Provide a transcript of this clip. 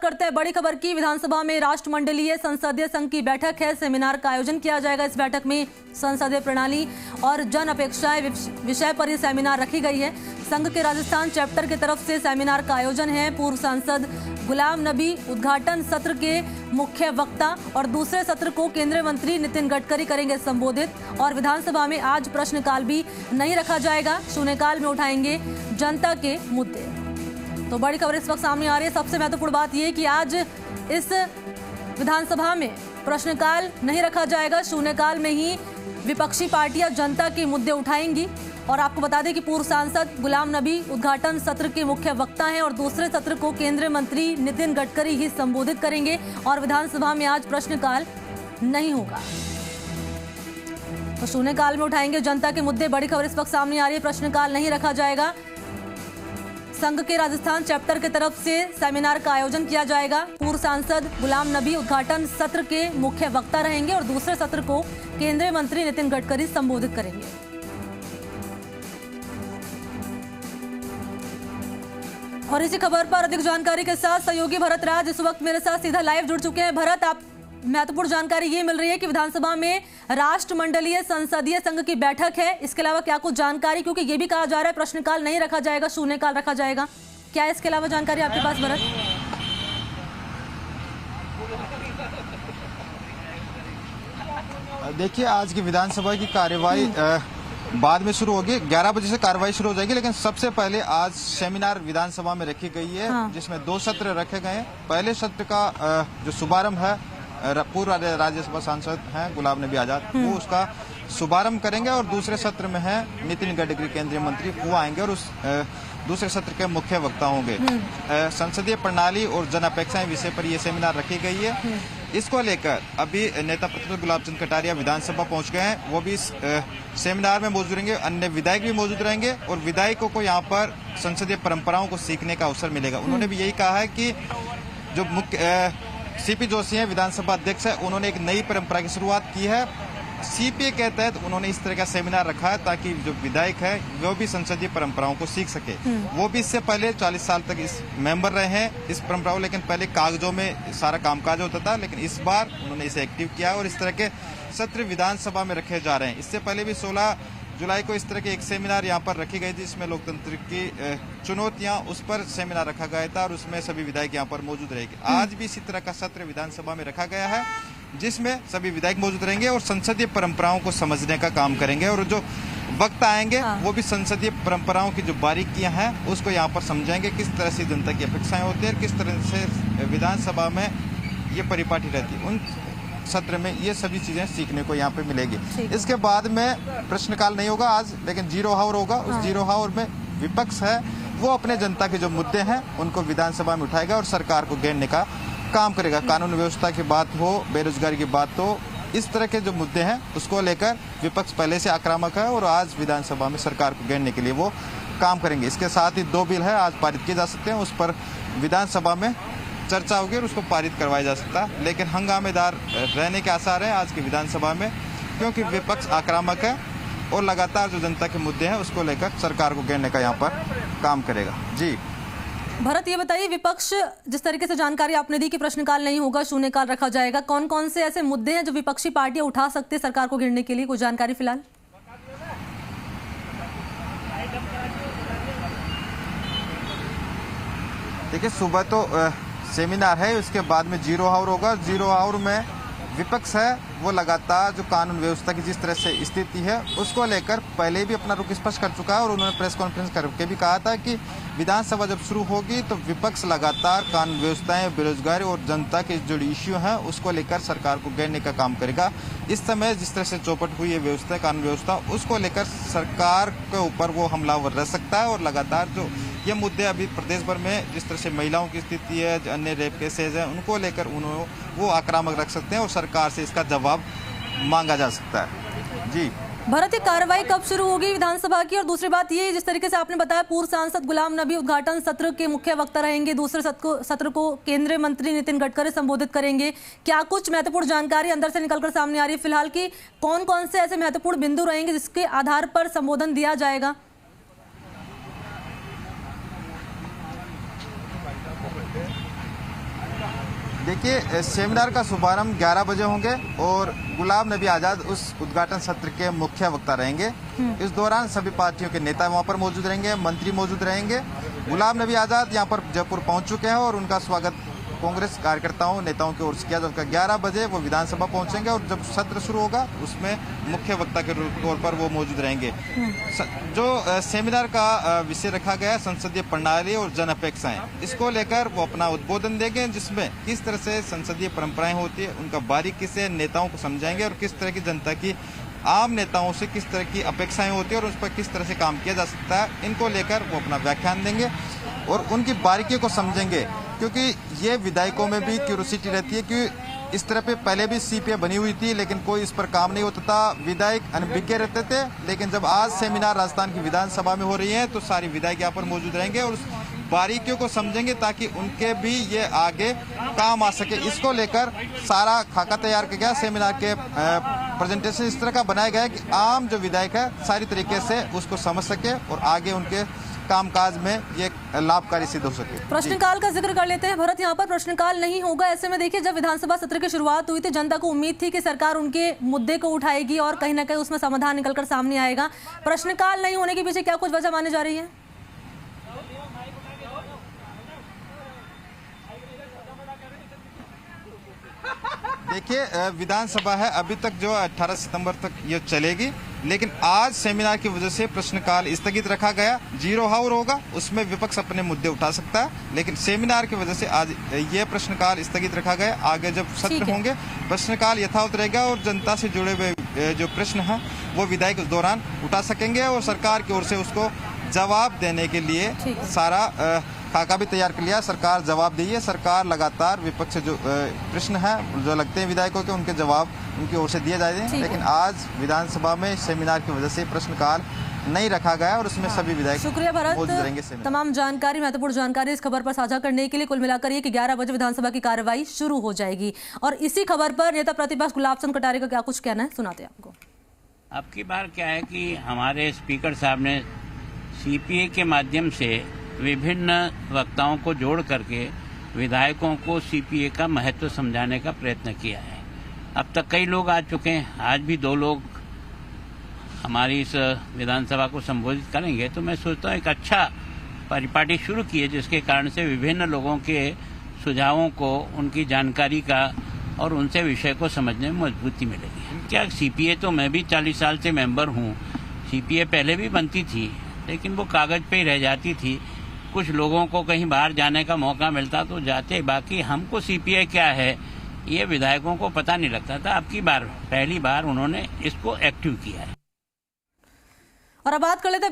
करते हैं बड़ी खबर की। विधानसभा में राष्ट्रमंडलीय संसदीय संघ की बैठक है। सेमिनार का आयोजन किया जाएगा। इस बैठक में संसदीय प्रणाली और जन अपेक्षाएं विषय पर यह सेमिनार रखी गई है। संघ के राजस्थान चैप्टर की तरफ से सेमिनार का आयोजन है। पूर्व सांसद गुलाम नबी उद्घाटन सत्र के मुख्य वक्ता और दूसरे सत्र को केंद्रीय मंत्री नितिन गडकरी करेंगे संबोधित। और विधानसभा में आज प्रश्नकाल भी नहीं रखा जाएगा। शून्यकाल में उठाएंगे जनता के मुद्दे। तो बड़ी खबर इस वक्त सामने आ रही है। सबसे महत्वपूर्ण बात यह कि आज इस विधानसभा में प्रश्नकाल नहीं रखा जाएगा। शून्यकाल में ही विपक्षी पार्टियां जनता के मुद्दे उठाएंगी। और आपको बता दें कि पूर्व सांसद गुलाम नबी उद्घाटन सत्र के मुख्य वक्ता हैं और दूसरे सत्र को केंद्रीय मंत्री नितिन गडकरी ही संबोधित करेंगे। और विधानसभा में आज प्रश्नकाल नहीं होगा। तो शून्यकाल में उठाएंगे जनता के मुद्दे। बड़ी खबर इस वक्त सामने आ रही है। प्रश्नकाल नहीं रखा जाएगा। संघ के राजस्थान चैप्टर की तरफ से सेमिनार का आयोजन किया जाएगा। पूर्व सांसद गुलाम नबी उद्घाटन सत्र के मुख्य वक्ता रहेंगे और दूसरे सत्र को केंद्रीय मंत्री नितिन गडकरी संबोधित करेंगे। और इसी खबर पर अधिक जानकारी के साथ सहयोगी भरत राज इस वक्त मेरे साथ सीधा लाइव जुड़ चुके हैं। भरत, आप महत्वपूर्ण जानकारी ये मिल रही है कि विधानसभा में राष्ट्रमंडलीय संसदीय संघ की बैठक है। इसके अलावा क्या कुछ जानकारी, क्योंकि ये भी कहा जा रहा है प्रश्नकाल नहीं रखा जाएगा, शून्यकाल रखा जाएगा, क्या इसके अलावा जानकारी आपके पास भरत? देखिए, आज की विधानसभा की कार्यवाही बाद में शुरू होगी। 11 बजे से कार्रवाई शुरू हो जाएगी। लेकिन सबसे पहले आज सेमिनार विधानसभा में रखी गई है। जिसमें 2 सत्र रखे गए हैं। पहले सत्र का जो शुभारंभ है पूर्व राज्यसभा सांसद हैं गुलाम नबी आजाद, वो उसका शुभारंभ करेंगे। और दूसरे सत्र में है नितिन गडकरी केंद्रीय मंत्री, वो आएंगे और उस दूसरे सत्र के मुख्य वक्ता होंगे। संसदीय प्रणाली और जन अपेक्षाएं विषय पर यह सेमिनार रखी गई है। इसको लेकर अभी नेता प्रतिपक्ष गुलाब चंद कटारिया विधानसभा पहुंच गए हैं। वो भी इस सेमिनार में मौजूद रहेंगे। अन्य विधायक भी मौजूद रहेंगे और विधायकों को यहाँ पर संसदीय परंपराओं को सीखने का अवसर मिलेगा। उन्होंने भी यही कहा है कि जो मुख्य सीपी जोशी हैं, विधानसभा अध्यक्ष है, उन्होंने एक नई परंपरा की शुरुआत की है। सीपीए के तहत उन्होंने इस तरह का सेमिनार रखा है ताकि जो विधायक है वो भी संसदीय परंपराओं को सीख सके। वो भी इससे पहले 40 साल तक इस मेंबर रहे हैं इस परंपराओं, लेकिन पहले कागजों में सारा कामकाज होता था। लेकिन इस बार उन्होंने इसे एक्टिव किया और इस तरह के सत्र विधानसभा में रखे जा रहे हैं। इससे पहले भी 16 जुलाई को इस तरह के एक सेमिनार यहाँ पर रखी गई थी, जिसमें लोकतंत्र की चुनौतियां, उस पर सेमिनार रखा गया था और उसमें सभी विधायक यहाँ पर मौजूद रहेंगे। आज भी इसी तरह का सत्र विधानसभा में रखा गया है, जिसमें सभी विधायक मौजूद रहेंगे और संसदीय परंपराओं को समझने का काम करेंगे। और जो वक्त आएंगे वो भी संसदीय परंपराओं की जो बारीकियां हैं उसको यहाँ पर समझाएंगे, किस तरह से जनता की अपेक्षाएं होती है और किस तरह से विधानसभा में ये परिपाटी रहती है। उन सत्र में ये सभी चीजें सीखने को यहाँ पे मिलेगी। इसके बाद में प्रश्नकाल नहीं होगा आज, लेकिन जीरो हावर होगा। उस जीरो हावर में विपक्ष है वो अपने जनता के जो मुद्दे हैं उनको विधानसभा में उठाएगा और सरकार को घेरने का काम करेगा। कानून व्यवस्था की बात हो, बेरोजगारी की बात हो, इस तरह के जो मुद्दे हैं उसको लेकर विपक्ष पहले से आक्रामक है और आज विधानसभा में सरकार को घेरने के लिए वो काम करेंगे। इसके साथ ही 2 बिल है आज पारित किए जा सकते हैं, उस पर विधानसभा में चर्चा होगी और उसको पारित करवाया जा सकता है। लेकिन हंगामेदार रहने के आसार हैं आज की विधानसभा में, क्योंकि विपक्ष आक्रामक है और लगातार जो जनता के मुद्दे हैं उसको लेकर सरकार को घेरने का यहाँ पर काम करेगा। जी भरत, ये बताइए, विपक्ष जिस तरीके से जानकारी आपने दी कि प्रश्नकाल नहीं होगा, शून्यकाल रखा जाएगा, कौन कौन से ऐसे मुद्दे हैं जो विपक्षी पार्टियां उठा सकती है सरकार को घेरने के लिए? कोई जानकारी फिलहाल? देखिए, सुबह तो सेमिनार है, उसके बाद में जीरो हावर होगा। जीरो हावर में विपक्ष है वो लगातार जो कानून व्यवस्था की जिस तरह से स्थिति है उसको लेकर पहले भी अपना रुख स्पष्ट कर चुका है और उन्होंने प्रेस कॉन्फ्रेंस करके भी कहा था कि विधानसभा जब शुरू होगी तो विपक्ष लगातार कानून व्यवस्थाएं, बेरोजगारी और जनता के जो इश्यू हैं उसको लेकर सरकार को घेरने का काम करेगा। इस समय जिस तरह से चौपट हुई है व्यवस्था, कानून व्यवस्था, उसको लेकर सरकार के ऊपर वो हमलावर रह सकता है। और लगातार जो ये मुद्दे अभी प्रदेश भर में जिस तरह से महिलाओं की स्थिति है, अन्य रेप केसेज हैं, उनको लेकर वो आक्रामक रख सकते हैं और सरकार से इसका जवाब मांगा जा सकता है। जी भरत, ये कार्रवाई कब शुरू होगी विधानसभा की? और दूसरी बात ये, जिस तरीके से आपने बताया पूर्व सांसद गुलाम नबी उद्घाटन सत्र के मुख्य वक्ता रहेंगे, दूसरे सत्र को केंद्रीय मंत्री नितिन गडकरी संबोधित करेंगे, क्या कुछ महत्वपूर्ण जानकारी अंदर से निकलकर सामने आ रही है फिलहाल की कौन कौन से ऐसे महत्वपूर्ण बिंदु रहेंगे जिसके आधार पर संबोधन दिया जाएगा? देखिए, सेमिनार का शुभारंभ 11 बजे होंगे और गुलाम नबी आजाद उस उद्घाटन सत्र के मुख्य वक्ता रहेंगे। इस दौरान सभी पार्टियों के नेता वहां पर मौजूद रहेंगे, मंत्री मौजूद रहेंगे। गुलाम नबी आजाद यहां पर जयपुर पहुंच चुके हैं और उनका स्वागत कांग्रेस कार्यकर्ताओं नेताओं की ओर से किया जाएगा। 11 बजे वो विधानसभा पहुंचेंगे और जब सत्र शुरू होगा उसमें मुख्य वक्ता के तौर पर वो मौजूद रहेंगे। जो सेमिनार का विषय रखा गया है संसदीय प्रणाली और जन अपेक्षाएं, इसको लेकर वो अपना उद्बोधन देंगे, जिसमें किस तरह से संसदीय परंपराएं होती है उनका बारीकी से नेताओं को समझाएंगे और किस तरह की जनता की आम नेताओं से किस तरह की अपेक्षाएं होती है और उस पर किस तरह से काम किया जा सकता है, इनको लेकर वो अपना व्याख्यान देंगे और उनकी बारीकियों को समझेंगे। क्योंकि ये विधायकों में भी क्यूरियोसिटी रहती है कि इस तरह पे पहले भी सीपीए बनी हुई थी लेकिन कोई इस पर काम नहीं होता था, विधायक अनभिज्ञ रहते थे। लेकिन जब आज सेमिनार राजस्थान की विधानसभा में हो रही है तो सारी विधायक यहाँ पर मौजूद रहेंगे और उस बारीकियों को समझेंगे ताकि उनके भी ये आगे काम आ सके। इसको लेकर सारा खाका तैयार किया गया। सेमिनार के प्रेजेंटेशन इस तरह का बनाया गया है कि आम जो विधायक है सारी तरीके से उसको समझ सके और आगे उनके कामकाज में ये लाभकारी सिद्ध हो सके। प्रश्नकाल का जिक्र कर लेते हैं भरत। यहाँ पर प्रश्नकाल नहीं होगा। ऐसे में देखिए, जब विधानसभा सत्र की शुरुआत हुई थी जनता को उम्मीद थी कि सरकार उनके मुद्दे को उठाएगी और कहीं ना कहीं उसमें समाधान निकलकर सामने आएगा। प्रश्नकाल नहीं होने के पीछे क्या कुछ वजह मानी जा रही है? देखिए, विधानसभा है अभी तक जो 18 सितंबर तक ये चलेगी, लेकिन आज सेमिनार की वजह से प्रश्नकाल स्थगित रखा गया। जीरो हावर होगा, उसमें विपक्ष अपने मुद्दे उठा सकता है, लेकिन सेमिनार की वजह से आज ये प्रश्नकाल स्थगित रखा गया। आगे जब सत्र होंगे प्रश्नकाल यथावत रहेगा और जनता से जुड़े हुए जो प्रश्न हैं वो विधायक उस दौरान उठा सकेंगे और सरकार की ओर से उसको जवाब देने के लिए सारा खाका भी तैयार कर लिया। सरकार जवाब दी है। सरकार लगातार विपक्ष जो प्रश्न हैं जो लगते हैं विधायकों के, उनके जवाब उनकी ओर से दिए जाएंगे। लेकिन आज विधानसभा में सेमिनार की वजह से प्रश्नकाल नहीं रखा गया और उसमें सभी विधायक शुक्रिया भरत, तमाम जानकारी, महत्वपूर्ण जानकारी इस खबर पर साझा करने के लिए। कुल मिलाकर ये कि 11 बजे विधानसभा की कार्रवाई शुरू हो जाएगी और इसी खबर पर नेता प्रतिपक्ष गुलाब चंद कटारिया का क्या कुछ कहना है, सुनाते हैं आपको। अब की बार क्या है कि हमारे स्पीकर साहब ने सीपीए के माध्यम से विभिन्न वक्ताओं को जोड़ करके विधायकों को सीपीए का महत्व समझाने का प्रयत्न किया है। अब तक कई लोग आ चुके हैं, आज भी 2 लोग हमारी इस विधानसभा को संबोधित करेंगे। तो मैं सोचता हूँ एक अच्छा परिपाटी शुरू की है जिसके कारण से विभिन्न लोगों के सुझावों को, उनकी जानकारी का और उनसे विषय को समझने में मजबूती मिलेगी। क्या सीपीए तो मैं भी 40 साल से मेंबर हूँ। सीपीए पहले भी बनती थी लेकिन वो कागज पे ही रह जाती थी। कुछ लोगों को कहीं बाहर जाने का मौका मिलता तो जाते, बाकी हमको सीपीआई क्या है ये विधायकों को पता नहीं लगता था। अब की बार पहली बार उन्होंने इसको एक्टिव किया है। और अब बात कर लेते हैं